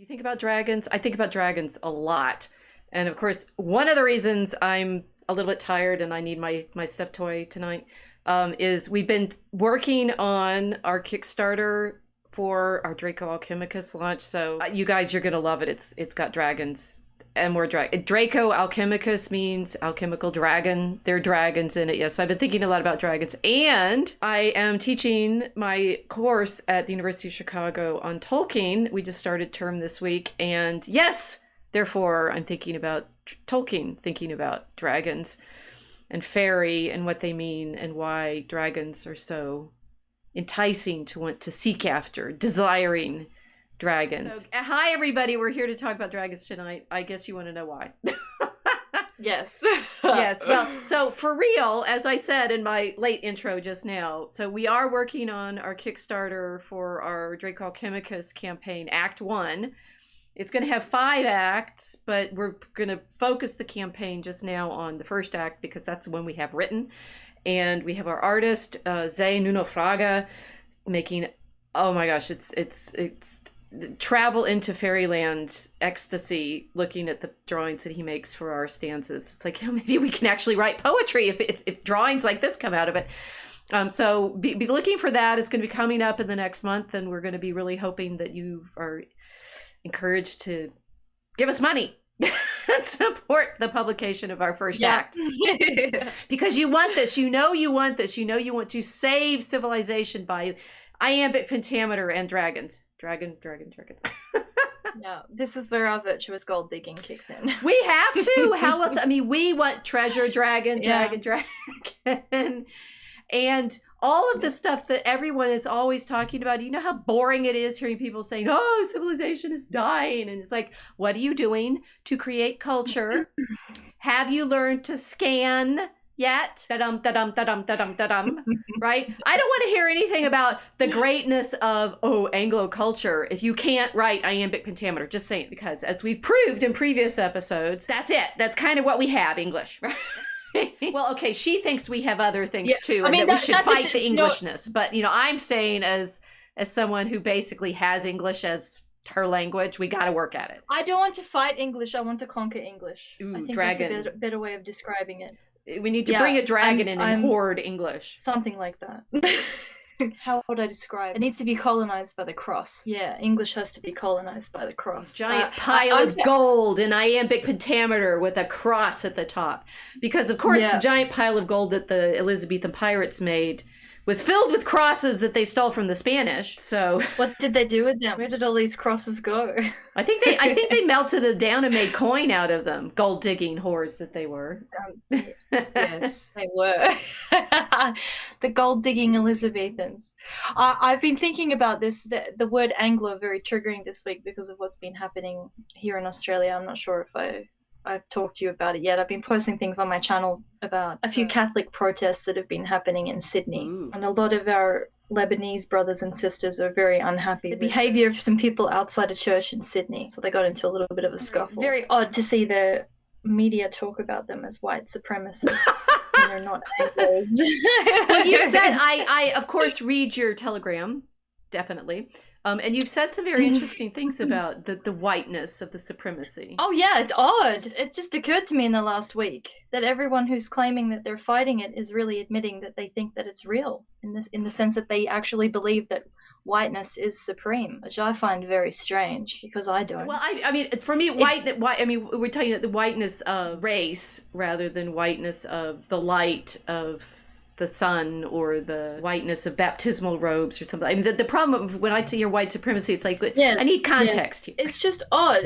Do you think about dragons? I think about dragons a lot. And of course, one of the reasons I'm a little bit tired and I need my stuffed toy tonight is we've been working on our Kickstarter for our Draco Alchemicus launch. So you guys, you're going to love it. It's got dragons and more Draco Alchemicus means alchemical dragon. There are dragons in it. Yes, I've been thinking a lot about dragons. And I am teaching my course at the University of Chicago on Tolkien. We just started term this week. And yes, therefore, I'm thinking about Tolkien, thinking about dragons and fairy and what they mean and why dragons are so enticing to want to seek after, desiring dragons. So, hi, everybody. We're here to talk about dragons tonight. I guess you want to know why. Yes. Yes. Well, so for real, as I said in my late intro just now, so we are working on our Kickstarter for our Draco Alchemicus campaign, Act 1. It's going to have 5 acts, but we're going to focus the campaign just now on the first act because that's the one we have written. And we have our artist, Zay Nuno Fraga, making, oh my gosh, it's travel into fairyland ecstasy looking at the drawings that he makes for our stanzas. It's like, maybe we can actually write poetry if drawings like this come out of it. So be looking for that. It's going to be coming up in the next month, and we're going to be really hoping that you are encouraged to give us money and support the publication of our first act. Because you want this, you want this, you want to save civilization by iambic pentameter and dragons. Dragon. Yeah, this is where our virtuous gold digging kicks in. We have to. How else? I mean, we want treasure, dragon. And all of the stuff that everyone is always talking about. You know how boring it is hearing people saying, oh, civilization is dying. And it's like, what are you doing to create culture? Have you learned to scan yet? Da-dum, da-dum, da-dum, da-dum, da-dum. Right? I don't want to hear anything about the greatness of, Anglo culture if you can't write iambic pentameter. Just saying, because as we've proved in previous episodes, that's it. That's kind of what we have, English. Well, okay, she thinks we have other things too, and that we should fight the Englishness. But, I'm saying as someone who basically has English as her language, we got to work at it. I don't want to fight English. I want to conquer English. Ooh, I think dragon. that's a better way of describing it. We need to bring a dragon in and hoard English. Something like that. How would I describe it? It needs to be colonized by the cross. Yeah, English has to be colonized by the cross. Giant pile of gold in iambic pentameter with a cross at the top. Because, of course, the giant pile of gold that the Elizabethan pirates made was filled with crosses that they stole from the Spanish. So what did they do with them? Where did all these crosses go? I think they melted them down and made coin out of them. Gold digging whores that they were. Yes, they were. The gold digging Elizabethans. I've been thinking about this. The word Anglo very triggering this week because of what's been happening here in Australia. I'm not sure if I've talked to you about it yet. I've been posting things on my channel about a few Catholic protests that have been happening in Sydney. Ooh. And a lot of our Lebanese brothers and sisters are very unhappy with the behaviour of some people outside a church in Sydney. So they got into a little bit of a scuffle. Very odd to see the media talk about them as white supremacists and they're not Anglos. Well, you said, I of course read your Telegram, definitely. And you've said some very interesting things about the whiteness of the supremacy. Oh yeah, it's odd. It just occurred to me in the last week that everyone who's claiming that they're fighting it is really admitting that they think that it's real, in the sense that they actually believe that whiteness is supreme, which I find very strange because I don't. Well, I mean, for me, we're talking about the whiteness of race rather than whiteness of the light of the sun or the whiteness of baptismal robes or something. I mean, the problem when I hear white supremacy, it's like, I need context. Yes. It's just odd.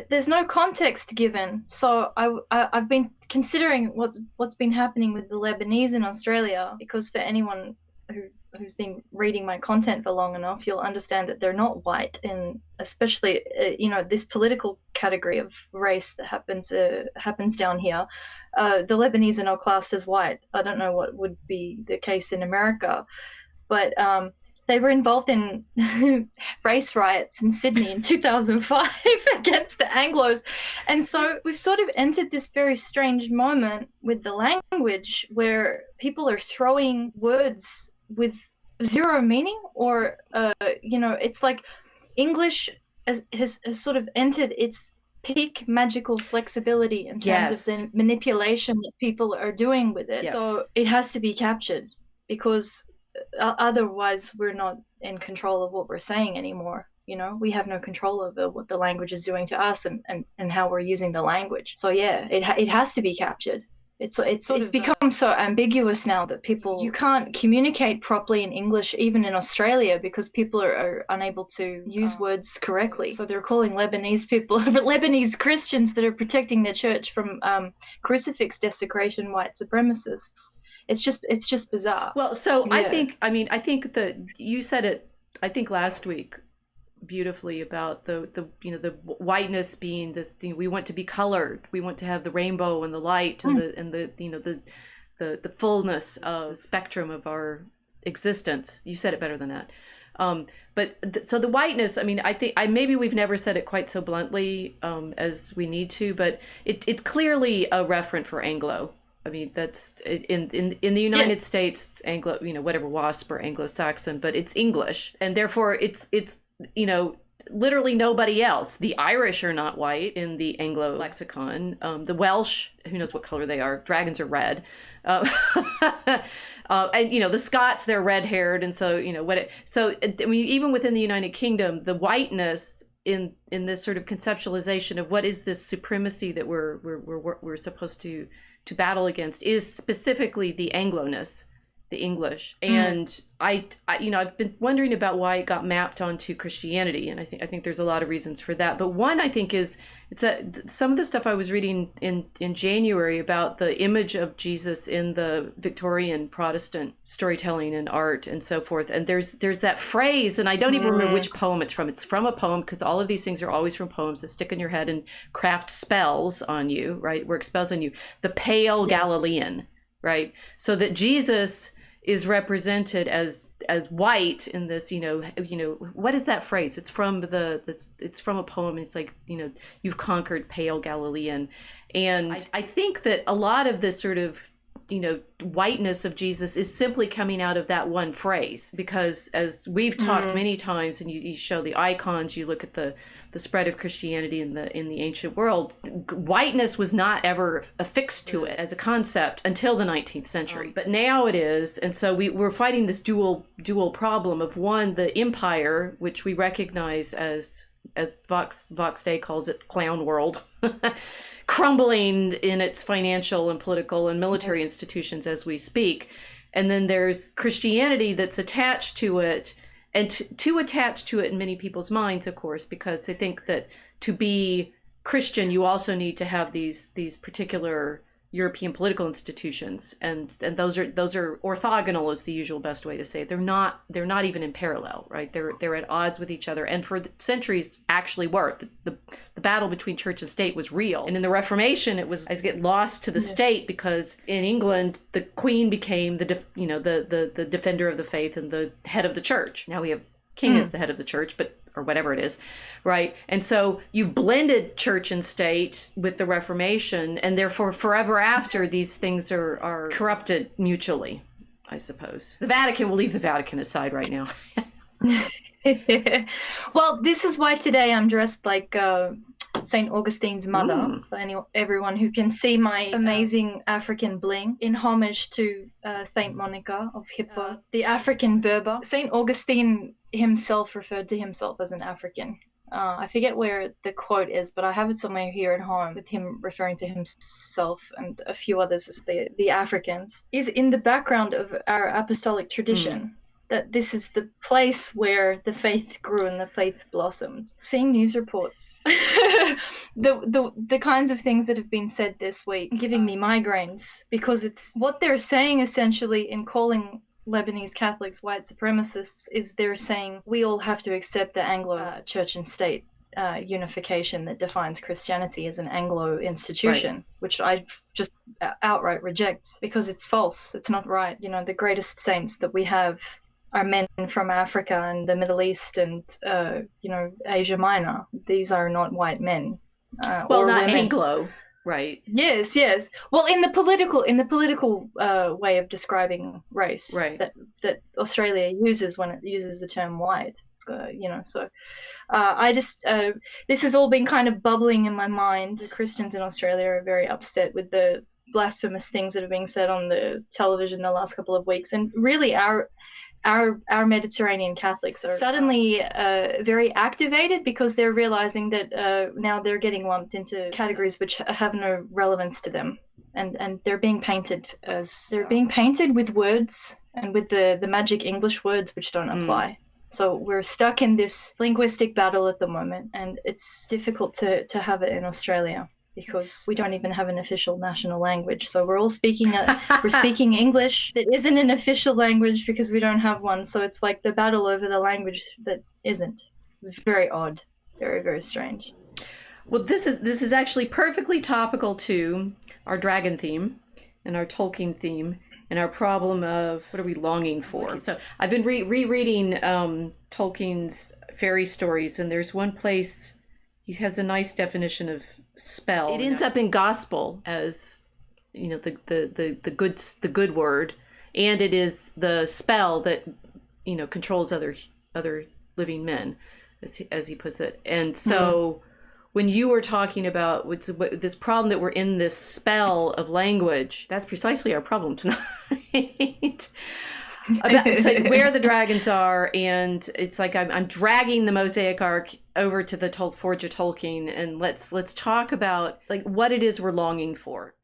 There's no context given. So I've been considering what's been happening with the Lebanese in Australia, because for anyone who's been reading my content for long enough, you'll understand that they're not white, and especially this political category of race that happens down here. The Lebanese are not classed as white. I don't know what would be the case in America, but they were involved in race riots in Sydney in 2005 against the Anglos. And so we've sort of entered this very strange moment with the language where people are throwing words with zero meaning, or, it's like English has sort of entered its peak magical flexibility in terms of the manipulation that people are doing with it. So it has to be captured, because otherwise we're not in control of what we're saying anymore. We have no control over what the language is doing to us and how we're using the language. So yeah, it has to be captured. It's become so ambiguous now that you can't communicate properly in English, even in Australia, because people are unable to use words correctly. So they're calling Lebanese people, Lebanese Christians that are protecting their church from crucifix desecration, white supremacists. It's just bizarre. Well, so yeah. I think that you said it, I think last week, beautifully, about the whiteness being this thing. We want to be colored. We want to have the rainbow and the light and the fullness of the spectrum of our existence. You said it better than that. So the whiteness, I think maybe we've never said it quite so bluntly as we need to, but it's clearly a referent for Anglo. That's in the United States, Anglo, whatever, WASP or Anglo-Saxon, but it's English, and therefore it's literally nobody else. The Irish are not white in the Anglo lexicon. The Welsh, who knows what color they are? Dragons are red. And the Scots, they're red-haired, and so even within the United Kingdom, the whiteness in this sort of conceptualization of what is this supremacy that we're supposed to battle against is specifically the Anglo-ness, the English. And I've been wondering about why it got mapped onto Christianity, and I think there's a lot of reasons for that. But one, I think, is that some of the stuff I was reading in January about the image of Jesus in the Victorian Protestant storytelling and art and so forth. And there's that phrase, and I don't even remember which poem it's from. It's from a poem, because all of these things are always from poems that stick in your head and craft spells on you, right? Work spells on you. The pale Galilean, right? So that Jesus is represented as white in this, what is that phrase? It's from it's from a poem. It's like, you've conquered, pale Galilean. And I think that a lot of this sort of, whiteness of Jesus is simply coming out of that one phrase, because as we've talked many times, and you show the icons, you look at the spread of Christianity in the ancient world, whiteness was not ever affixed to it as a concept until the 19th century. But now it is, and so we're fighting this dual problem of, one, the empire, which we recognize as Vox Day calls it, clown world, crumbling in its financial and political and military institutions as we speak. And then there's Christianity that's attached to it, and too attached to it in many people's minds, of course, because they think that to be Christian, you also need to have these particular European political institutions, and those are orthogonal, is the usual best way to say it. They're not even in parallel, right? They're at odds with each other, and for centuries actually were. The battle between church and state was real, and in the Reformation, it was as get lost to the state, because in England the Queen became the defender of the faith and the head of the church. Now we have king as the head of the church, or whatever it is, right? And so you've blended church and state with the Reformation, and therefore forever after, these things are corrupted mutually, I suppose. The Vatican, we'll leave the Vatican aside right now. Well, this is why today I'm dressed like St. Augustine's mother, for everyone who can see my amazing African bling, in homage to St. Monica of Hippo, the African Berber. St. Augustine himself referred to himself as an African. I forget where the quote is, but I have it somewhere here at home, with him referring to himself and a few others as the Africans. Is in the background of our apostolic tradition. That this is the place where the faith grew and the faith blossomed. Seeing news reports, the kinds of things that have been said this week, giving me migraines, because it's what they're saying essentially in calling Lebanese Catholics white supremacists is they're saying we all have to accept the Anglo church and state unification that defines Christianity as an Anglo institution, which I just outright reject, because it's false. It's not right. The greatest saints that we have are men from Africa and the Middle East and Asia Minor. These are not white men. Well, not women. Anglo, right? Yes. Well, in the political way of describing race, that Australia uses when it uses the term white, it's So I just this has all been kind of bubbling in my mind. The Christians in Australia are very upset with the blasphemous things that are being said on the television the last couple of weeks, and really our Mediterranean Catholics are suddenly very activated because they're realizing that now they're getting lumped into categories which have no relevance to them, and they're being painted with words and with the magic English words which don't apply. So we're stuck in this linguistic battle at the moment, and it's difficult to have it in Australia because we don't even have an official national language. So we're all speaking English that isn't an official language because we don't have one. So it's like the battle over the language that isn't. It's very odd, very, very strange. Well, this is actually perfectly topical to our dragon theme and our Tolkien theme and our problem of what are we longing for. Okay, so I've been rereading Tolkien's fairy stories, and there's one place he has a nice definition of spell. It ends up in gospel as, the good word, and it is the spell that controls other living men, as he puts it. And so when you were talking about this problem that we're in this spell of language, that's precisely our problem tonight. So where the dragons are, and it's like I'm dragging the Mosaic Ark over to the Forge of Tolkien, and let's talk about like what it is we're longing for.